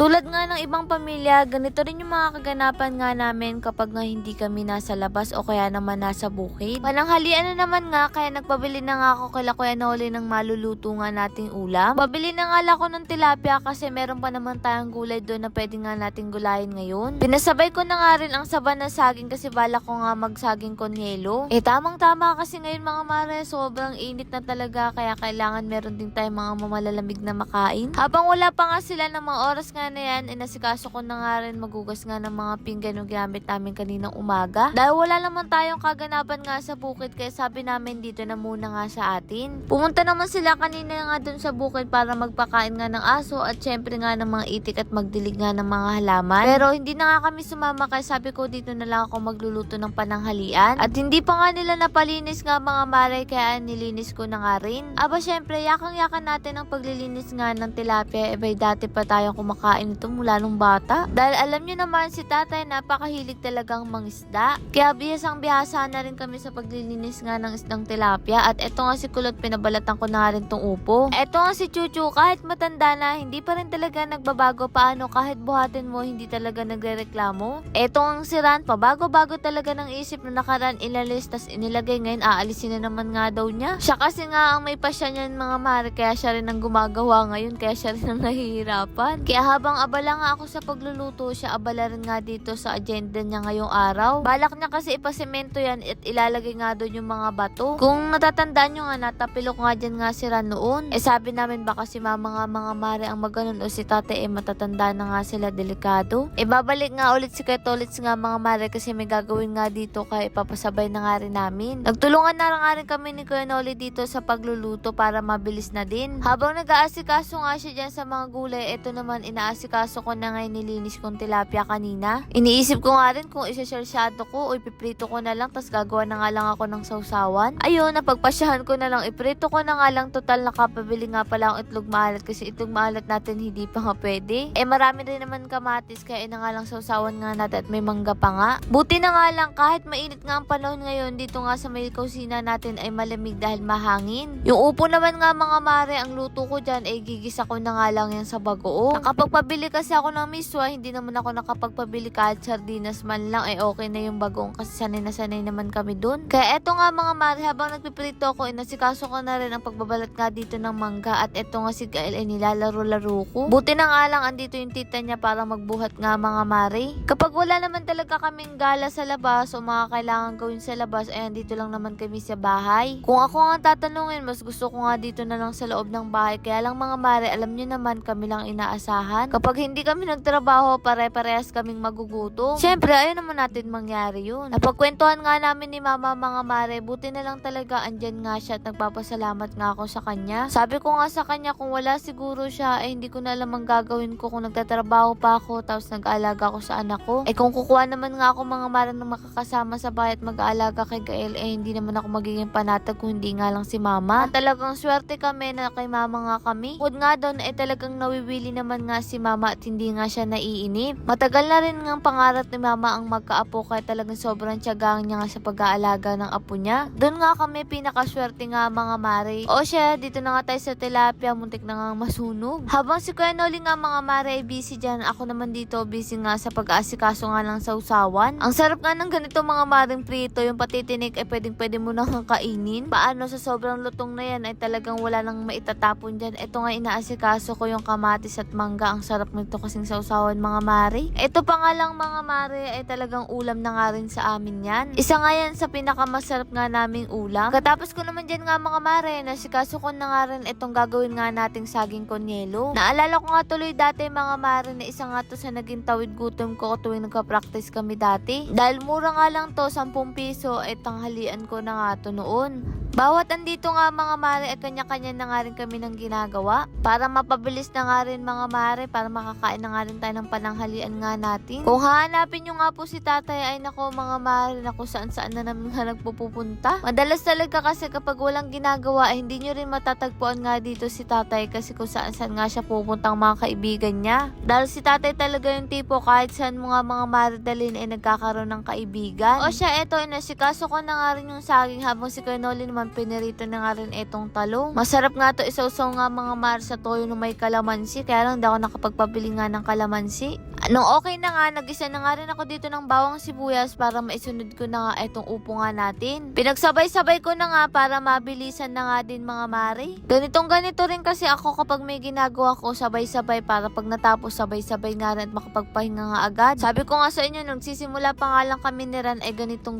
Tulad nga ng ibang pamilya, ganito rin yung mga kaganapan nga namin kapag nga hindi kami nasa labas o kaya naman nasa bukid. Pananghalian na naman nga, kaya nagpabili na nga ako kay Kuya Noli ng maluluto nga nating ulam. Pabili na nga ako ng tilapia kasi meron pa naman tayong gulay doon na pwede nga nating gulayin ngayon. Pinasabay ko na nga rin ang saba na saging kasi bala ko nga magsaging konyelo. Tamang tama kasi ngayon mga mare, sobrang init na talaga kaya kailangan meron din tayong mga mamalalamig na makain. Habang wala pa nga sila ng mga oras nga na yan, inasikaso ko na nga rin magugas nga ng mga pinggan yung ginamit namin kaninang umaga. Dahil wala naman tayong kaganapan nga sa bukid kaya sabi namin dito na muna nga sa atin. Pumunta naman sila kanina nga dun sa bukid para magpakain nga ng aso at syempre nga ng mga itik at magdilig nga ng mga halaman. Pero hindi na nga kami sumama kaya sabi ko dito na lang ako magluluto ng pananghalian. At hindi pa nga nila napalinis nga mga mare kaya nilinis ko na nga rin. Aba syempre yakang-yakan natin ang paglilinis nga ng tilapia. Bay dati pa tayong kumakain ito mula nung bata. Dahil alam nyo naman si tatay napakahilig talagang mangisda. Kaya bihasang-bihasa na rin kami sa paglilinis nga ng isdang tilapia. At eto nga si Kulot, pinabalatan ko na rin tong upo. Eto nga si Chuchu, kahit matanda na, hindi pa rin talaga nagbabago. Paano kahit buhatin mo, hindi talaga nagrereklamo. Eto ang si Ran, pabago-bago talaga ng isip na nakaraan ilalis, tas inilagay ngayon aalisin na naman nga daw niya. Siya kasi nga ang may pasya niyan mga mare, kaya siya rin ang gumagawa ngayon, kaya siya rin ang nahihirapan. Kaya habang abala nga ako sa pagluluto, siya abala rin nga dito sa agenda niya ngayong araw. Balak niya kasi ipasemento yan at ilalagay nga doon yung mga bato. Kung natatandaan nyo nga, natapilok nga dyan nga si Ran noon. Sabi namin baka si mama nga mga mare ang maganon o si tate matatanda na nga sila, delikado. Babalik nga ulit si Ketolits nga mga mare kasi may gagawin nga dito kaya ipapasabay na nga rin namin. Nagtulungan na nga rin kami ni Kuya Noli dito sa pagluluto para mabilis na din. Habang nag-aasikaso nga siya dyan sa mga gulay, eto naman inaasikaso ko na nga nilinis kong tilapia kanina. Iniisip ko nga rin kung isasyado ko o ipiprito ko na lang tas gagawa na nga lang ako ng sausawan. Ayun, napagpasyahan ko na lang, iprito ko na nga lang, total nakapabili nga pala ang itlog maalat kasi itlog maalat natin hindi pa nga pwede. Marami rin naman kamatis kaya na nga lang sausawan nga natin at may mangga pa nga. Buti na nga lang kahit mainit nga ang panahon ngayon, dito nga sa may kusina natin ay malamig dahil mahangin. Yung upo naman nga mga mare, ang luto ko dyan ay gigisa ko na nga lang yan sa bagoong. Nakapagpabili kasi ako ng miswa, hindi naman ako nakapagpabili kahit sardinas man lang ay okay na yung bagoong kasi sanay na sanay naman kami dun. Kaya eto nga mga mare, habang nagpiprito ako, inasikaso ko na rin ang pagbabalat nga dito ng mangga at eto nga si Gael ay nilalaro-laro ko. Buti na nga lang andito yung tita niya para magbuhat nga mga mare. Kapag wala naman talaga kaming gala sa labas o mga kailangan gawin sa labas, ay andito lang naman kami sa bahay. Kung ako nga tatanungin, mas gusto ko nga dito na lang sa loob ng bahay. Kaya lang mga mare, alam nyo naman kami lang inaasahan. Kapag hindi kami nagtrabaho, pare-parehas kaming magugutom. Siyempre, ayaw naman natin mangyari yun. Napagkwentuhan nga namin ni mama mga mare, buti na lang talaga andyan nga siya at nagpapasalamat nga ako sa kanya. Sabi ko nga sa kanya kung wala siguro siya, ay hindi ko na alam ang gagawin ko kung nagtatrabaho pa ako tapos nag-aalaga ako sa anak ko. Kung kukuha naman nga ako mga mare na makakasama sa bahay at mag-aalaga kay Gael, hindi naman ako magiging panatag kung hindi nga lang si mama. At talagang swerte kami na kay mama nga kami. Bukod nga doon talagang nawiwili naman nga si mama at hindi nga siya naiinip. Matagal na rin nga pangarap ni mama ang magkaapo kaya talagang sobrang tiyagaan niya nga sa pag-aalaga ng apo niya. Doon nga kami pinakaswerte nga mga mare. O siya, dito na nga tayo sa tilapia, muntik na nga masunog. Habang si Kuya Noli nga mga mare ay busy dyan, ako naman dito busy nga sa pag-aasikaso nga lang sa usawan. Ang sarap nga ng ganito mga maring prito, yung patitinik ay pwede mo nang kainin. Paano sa sobrang lutong na yan ay talagang wala nang maitatapon dyan. Ito nga inaasikaso ko yung kamatis at mangga. Ang sarap nito kasing sausawan mga mare. Ito pa nga lang mga mare ay talagang ulam na nga rin sa amin yan. Isa nga yan sa pinakamasarap nga naming ulam. Katapos ko naman dyan nga mga mare, nasikaso ko na nga rin itong gagawin nga nating saging konyelo. Naalala ko nga tuloy dati mga mare na isa nga to sa naging tawid gutom ko tuwing nagka-practice kami dati. Dahil mura nga lang to, 10 piso, ay tanghalian ko na nga to noon. Bawat andito nga mga mare ay kanya-kanya na nga rin kami ng ginagawa para mapabilis na nga rin mga mare, para makakain na nga rin tayo ng pananghalian nga natin. Kung hahanapin nyo nga po si tatay ay nako mga mare, nako saan-saan na namin nga nagpupunta. Madalas talaga kasi kapag walang ginagawa ay hindi nyo rin matatagpuan nga dito si tatay kasi kung saan-saan nga siya pupuntang mga kaibigan niya. Dahil si tatay talaga yung tipo kahit saan mo nga mga mare dalhin ay nagkakaroon ng kaibigan. O siya, eto, inasikaso ko na nga rin yung saging habang si Kuya Noli naman naman pinirito na nga rin itong talong. Masarap nga to isawsaw nga mga mare sa toyo na may kalamansi. Kaya lang hindi ako nakapagpabili nga ng kalamansi. Nung okay na nga, nag-isa na nga rin ako dito ng bawang sibuyas para maisunod ko na nga itong upo nga natin. Pinagsabay-sabay ko na nga para mabilisan na nga din mga mare. Ganito rin kasi ako kapag may ginagawa ko sabay-sabay para pag natapos sabay-sabay nga rin at makapagpahinga nga agad. Sabi ko nga sa inyo, nagsisimula pa nga lang kami ni Ran ay ganito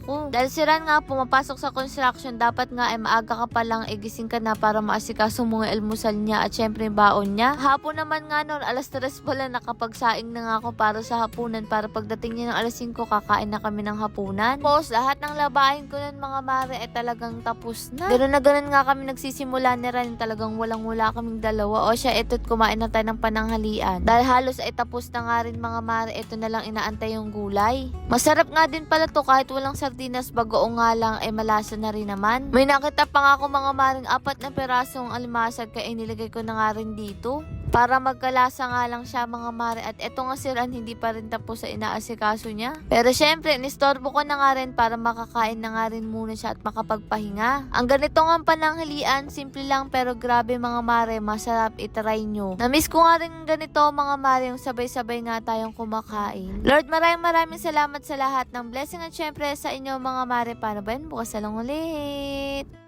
ko. Dahil si Ran nga pumapasok sa construction, dapat nga ay maaga ka pa lang gising ka na para maasikaso mo nga almusal niya at syempre baon niya. Hapon naman nga noon, alas 3 pala nakapagsaing na nga ako para sa hapunan para pagdating niya ng alas 5 kakain na kami ng hapunan. Tapos lahat ng labahin ko nun mga mare ay talagang tapos na. Pero na ganun nga kami nagsisimula ni Ran, talagang walang-wala kaming dalawa. O siya, eto't kumain na tayo ng pananghalian. Dahil halos ay tapos na nga rin mga mare, ito na lang inaantay yung gulay. Masarap nga din pala to kahit walang sardinas, bagoong nga lang ay malasa na rin naman. May nakita pa nga ako mga maring 4 na perasong alimasag kaya inilagay ko na nga rin dito. Para magkalasa nga lang siya mga mare. At eto nga si Ran, hindi pa rin tapos sa inaasikaso niya. Pero syempre, nistorbo ko na nga rin para makakain na nga rin muna siya at makapagpahinga. Ang ganito nga pananghalian, simple lang pero grabe mga mare, masarap, itry nyo. Namiss ko nga rin ganito mga mare, yung sabay-sabay nga tayong kumakain. Lord, maraming salamat sa lahat ng blessing at syempre sa inyo mga mare. Paano ba yun? Bukas na lang ulit.